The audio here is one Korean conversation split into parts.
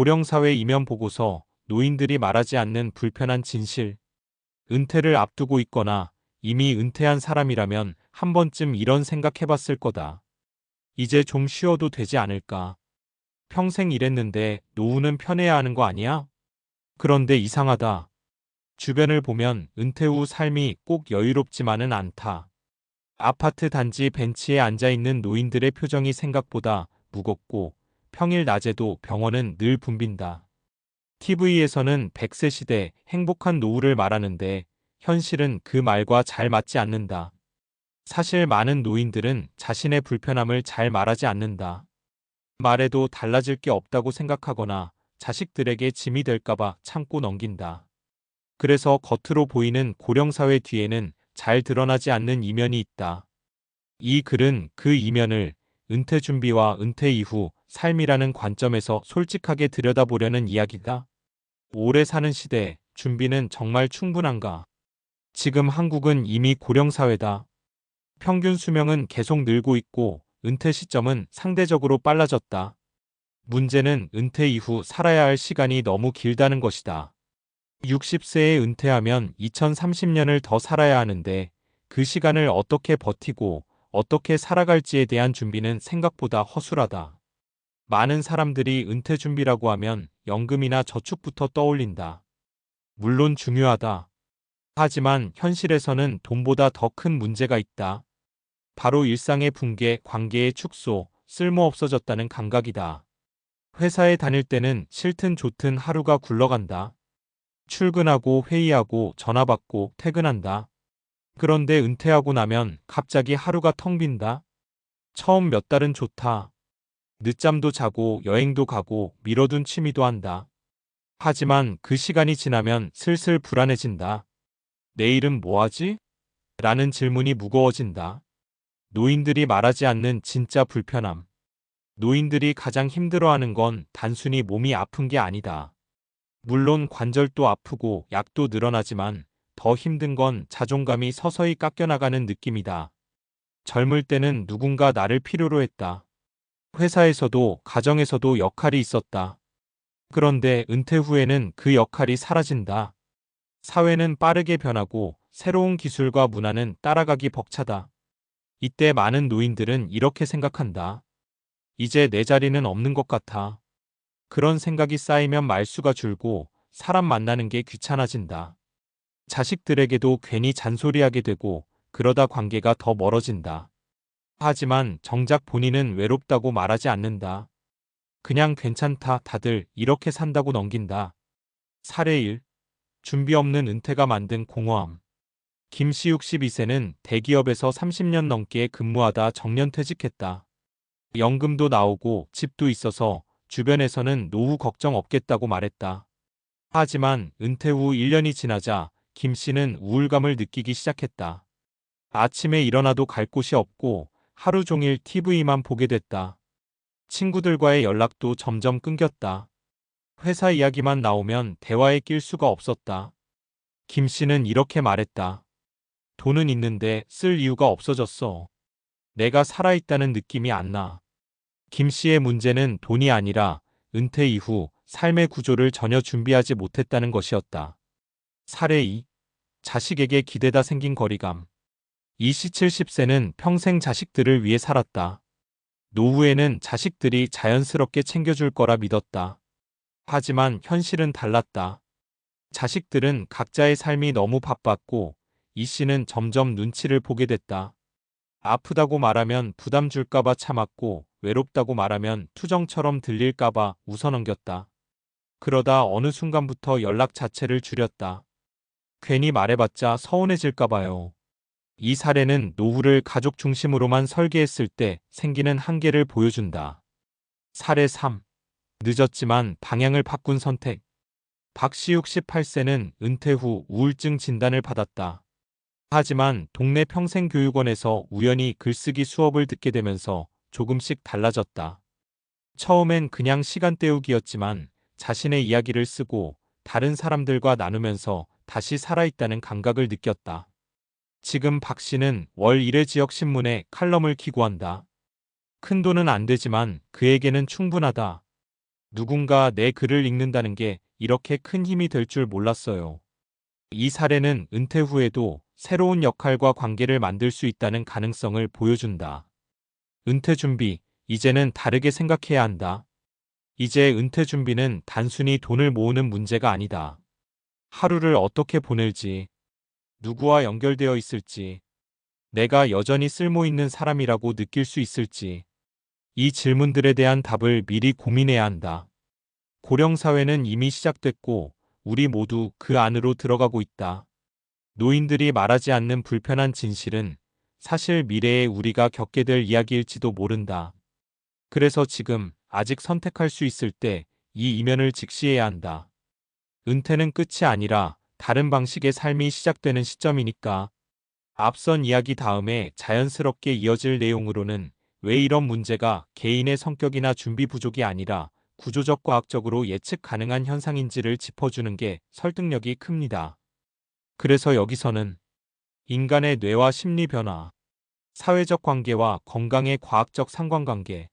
고령사회 이면 보고서, 노인들이 말하지 않는 불편한 진실. 은퇴를 앞두고 있거나 이미 은퇴한 사람이라면 한 번쯤 이런 생각해봤을 거다. 이제 좀 쉬어도 되지 않을까? 평생 일했는데 노후는 편해야 하는 거 아니야? 그런데 이상하다. 주변을 보면 은퇴 후 삶이 꼭 여유롭지만은 않다. 아파트 단지 벤치에 앉아있는 노인들의 표정이 생각보다 무겁고 평일 낮에도 병원은 늘 붐빈다. TV에서는 100세 시대 행복한 노후를 말하는데 현실은 그 말과 잘 맞지 않는다. 사실 많은 노인들은 자신의 불편함을 잘 말하지 않는다. 말해도 달라질 게 없다고 생각하거나 자식들에게 짐이 될까봐 참고 넘긴다. 그래서 겉으로 보이는 고령사회 뒤에는 잘 드러나지 않는 이면이 있다. 이 글은 그 이면을 은퇴 준비와 은퇴 이후 삶이라는 관점에서 솔직하게 들여다보려는 이야기다. 오래 사는 시대, 준비는 정말 충분한가? 지금 한국은 이미 고령사회다. 평균 수명은 계속 늘고 있고 은퇴 시점은 상대적으로 빨라졌다. 문제는 은퇴 이후 살아야 할 시간이 너무 길다는 것이다. 60세에 은퇴하면 2030년을 더 살아야 하는데 그 시간을 어떻게 버티고 어떻게 살아갈지에 대한 준비는 생각보다 허술하다. 많은 사람들이 은퇴 준비라고 하면 연금이나 저축부터 떠올린다. 물론 중요하다. 하지만 현실에서는 돈보다 더 큰 문제가 있다. 바로 일상의 붕괴, 관계의 축소, 쓸모없어졌다는 감각이다. 회사에 다닐 때는 싫든 좋든 하루가 굴러간다. 출근하고 회의하고 전화받고 퇴근한다. 그런데 은퇴하고 나면 갑자기 하루가 텅 빈다. 처음 몇 달은 좋다. 늦잠도 자고 여행도 가고 미뤄둔 취미도 한다. 하지만 그 시간이 지나면 슬슬 불안해진다. 내일은 뭐 하지? 라는 질문이 무거워진다. 노인들이 말하지 않는 진짜 불편함. 노인들이 가장 힘들어하는 건 단순히 몸이 아픈 게 아니다. 물론 관절도 아프고 약도 늘어나지만 더 힘든 건 자존감이 서서히 깎여나가는 느낌이다. 젊을 때는 누군가 나를 필요로 했다. 회사에서도 가정에서도 역할이 있었다. 그런데 은퇴 후에는 그 역할이 사라진다. 사회는 빠르게 변하고 새로운 기술과 문화는 따라가기 벅차다. 이때 많은 노인들은 이렇게 생각한다. 이제 내 자리는 없는 것 같아. 그런 생각이 쌓이면 말수가 줄고 사람 만나는 게 귀찮아진다. 자식들에게도 괜히 잔소리하게 되고 그러다 관계가 더 멀어진다. 하지만 정작 본인은 외롭다고 말하지 않는다. 그냥 괜찮다, 다들 이렇게 산다고 넘긴다. 사례 1. 준비 없는 은퇴가 만든 공허함. 김씨 62세는 대기업에서 30년 넘게 근무하다 정년퇴직했다. 연금도 나오고 집도 있어서 주변에서는 노후 걱정 없겠다고 말했다. 하지만 은퇴 후 1년이 지나자 김 씨는 우울감을 느끼기 시작했다. 아침에 일어나도 갈 곳이 없고 하루 종일 TV만 보게 됐다. 친구들과의 연락도 점점 끊겼다. 회사 이야기만 나오면 대화에 낄 수가 없었다. 김 씨는 이렇게 말했다. 돈은 있는데 쓸 이유가 없어졌어. 내가 살아있다는 느낌이 안 나. 김 씨의 문제는 돈이 아니라 은퇴 이후 삶의 구조를 전혀 준비하지 못했다는 것이었다. 사례 2. 자식에게 기대다 생긴 거리감. 이 씨 70세는 평생 자식들을 위해 살았다. 노후에는 자식들이 자연스럽게 챙겨줄 거라 믿었다. 하지만 현실은 달랐다. 자식들은 각자의 삶이 너무 바빴고 이 씨는 점점 눈치를 보게 됐다. 아프다고 말하면 부담 줄까봐 참았고 외롭다고 말하면 투정처럼 들릴까봐 웃어넘겼다. 그러다 어느 순간부터 연락 자체를 줄였다. 괜히 말해봤자 서운해질까봐요. 이 사례는 노후를 가족 중심으로만 설계했을 때 생기는 한계를 보여준다. 사례 3. 늦었지만 방향을 바꾼 선택. 박시욱 18세는 은퇴 후 우울증 진단을 받았다. 하지만 동네 평생교육원에서 우연히 글쓰기 수업을 듣게 되면서 조금씩 달라졌다. 처음엔 그냥 시간 때우기였지만 자신의 이야기를 쓰고 다른 사람들과 나누면서 다시 살아있다는 감각을 느꼈다. 지금 박 씨는 월 1회 지역 신문에 칼럼을 기고한다. 큰 돈은 안 되지만 그에게는 충분하다. 누군가 내 글을 읽는다는 게 이렇게 큰 힘이 될 줄 몰랐어요. 이 사례는 은퇴 후에도 새로운 역할과 관계를 만들 수 있다는 가능성을 보여준다. 은퇴 준비, 이제는 다르게 생각해야 한다. 이제 은퇴 준비는 단순히 돈을 모으는 문제가 아니다. 하루를 어떻게 보낼지, 누구와 연결되어 있을지, 내가 여전히 쓸모 있는 사람이라고 느낄 수 있을지, 이 질문들에 대한 답을 미리 고민해야 한다. 고령 사회는 이미 시작됐고, 우리 모두 그 안으로 들어가고 있다. 노인들이 말하지 않는 불편한 진실은 사실 미래에 우리가 겪게 될 이야기일지도 모른다. 그래서 지금 아직 선택할 수 있을 때 이 이면을 직시해야 한다. 은퇴는 끝이 아니라 다른 방식의 삶이 시작되는 시점이니까. 앞선 이야기 다음에 자연스럽게 이어질 내용으로는 왜 이런 문제가 개인의 성격이나 준비 부족이 아니라 구조적 과학적으로 예측 가능한 현상인지를 짚어주는 게 설득력이 큽니다. 그래서 여기서는 인간의 뇌와 심리 변화, 사회적 관계와 건강의 과학적 상관관계,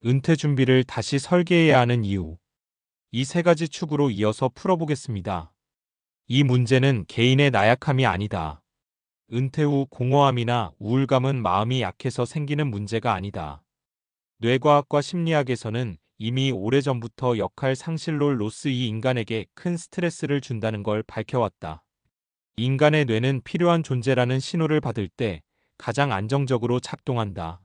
은퇴 준비를 다시 설계해야 하는 이유, 이 세 가지 축으로 이어서 풀어보겠습니다. 이 문제는 개인의 나약함이 아니다. 은퇴 후 공허함이나 우울감은 마음이 약해서 생기는 문제가 아니다. 뇌과학과 심리학에서는 이미 오래전부터 역할 상실로 로스 이 인간에게 큰 스트레스를 준다는 걸 밝혀왔다. 인간의 뇌는 필요한 존재라는 신호를 받을 때 가장 안정적으로 작동한다.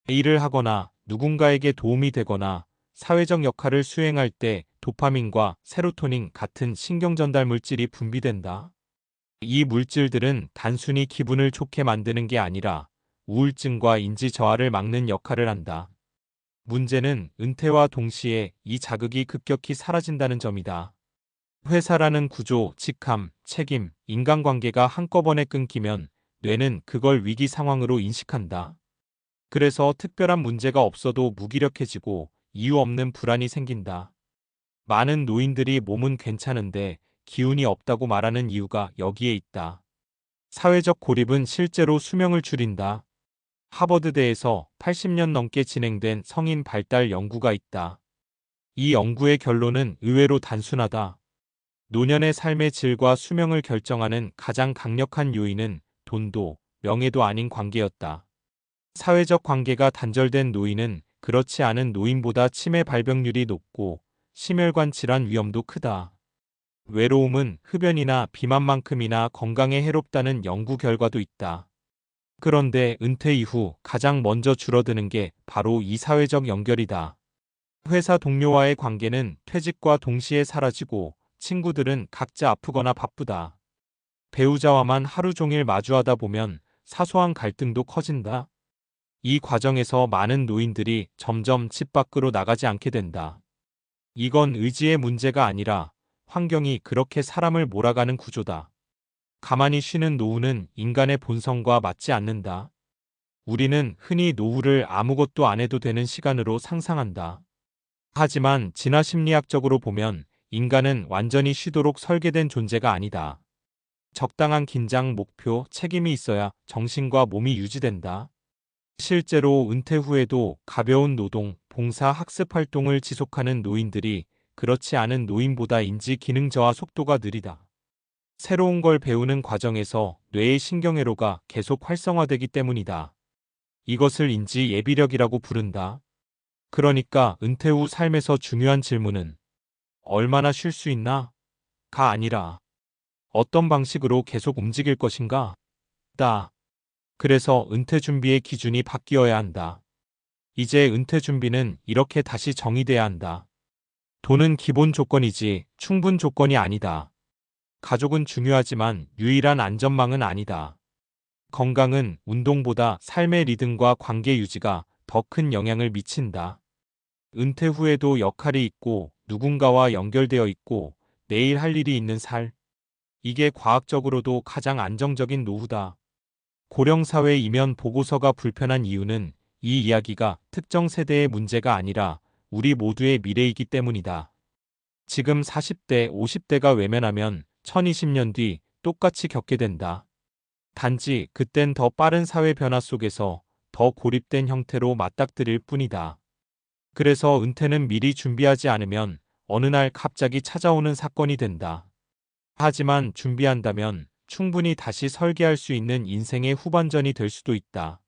일을 하거나 누군가에게 도움이 되거나 사회적 역할을 수행할 때 도파민과 세로토닌 같은 신경전달 물질이 분비된다. 이 물질들은 단순히 기분을 좋게 만드는 게 아니라 우울증과 인지 저하를 막는 역할을 한다. 문제는 은퇴와 동시에 이 자극이 급격히 사라진다는 점이다. 회사라는 구조, 직함, 책임, 인간관계가 한꺼번에 끊기면 뇌는 그걸 위기 상황으로 인식한다. 그래서 특별한 문제가 없어도 무기력해지고 이유 없는 불안이 생긴다. 많은 노인들이 몸은 괜찮은데 기운이 없다고 말하는 이유가 여기에 있다. 사회적 고립은 실제로 수명을 줄인다. 하버드대에서 80년 넘게 진행된 성인 발달 연구가 있다. 이 연구의 결론은 의외로 단순하다. 노년의 삶의 질과 수명을 결정하는 가장 강력한 요인은 돈도 명예도 아닌 관계였다. 사회적 관계가 단절된 노인은 그렇지 않은 노인보다 치매 발병률이 높고 심혈관 질환 위험도 크다. 외로움은 흡연이나 비만만큼이나 건강에 해롭다는 연구 결과도 있다. 그런데 은퇴 이후 가장 먼저 줄어드는 게 바로 이 사회적 연결이다. 회사 동료와의 관계는 퇴직과 동시에 사라지고 친구들은 각자 아프거나 바쁘다. 배우자와만 하루 종일 마주하다 보면 사소한 갈등도 커진다. 이 과정에서 많은 노인들이 점점 집 밖으로 나가지 않게 된다. 이건 의지의 문제가 아니라 환경이 그렇게 사람을 몰아가는 구조다. 가만히 쉬는 노후는 인간의 본성과 맞지 않는다. 우리는 흔히 노후를 아무것도 안 해도 되는 시간으로 상상한다. 하지만 진화 심리학적으로 보면 인간은 완전히 쉬도록 설계된 존재가 아니다. 적당한 긴장, 목표, 책임이 있어야 정신과 몸이 유지된다. 실제로 은퇴 후에도 가벼운 노동, 봉사, 학습 활동을 지속하는 노인들이 그렇지 않은 노인보다 인지 기능 저하 속도가 느리다. 새로운 걸 배우는 과정에서 뇌의 신경회로가 계속 활성화되기 때문이다. 이것을 인지 예비력이라고 부른다. 그러니까 은퇴 후 삶에서 중요한 질문은 얼마나 쉴 수 있나? 가 아니라 어떤 방식으로 계속 움직일 것인가? 다. 그래서 은퇴 준비의 기준이 바뀌어야 한다. 이제 은퇴 준비는 이렇게 다시 정의돼야 한다. 돈은 기본 조건이지 충분 조건이 아니다. 가족은 중요하지만 유일한 안전망은 아니다. 건강은 운동보다 삶의 리듬과 관계 유지가 더 큰 영향을 미친다. 은퇴 후에도 역할이 있고 누군가와 연결되어 있고 내일 할 일이 있는 살. 이게 과학적으로도 가장 안정적인 노후다. 고령사회 이면 보고서가 불편한 이유는 이 이야기가 특정 세대의 문제가 아니라 우리 모두의 미래이기 때문이다. 지금 40대, 50대가 외면하면 2020년 뒤 똑같이 겪게 된다. 단지 그땐 더 빠른 사회 변화 속에서 더 고립된 형태로 맞닥뜨릴 뿐이다. 그래서 은퇴는 미리 준비하지 않으면 어느 날 갑자기 찾아오는 사건이 된다. 하지만 준비한다면 충분히 다시 설계할 수 있는 인생의 후반전이 될 수도 있다.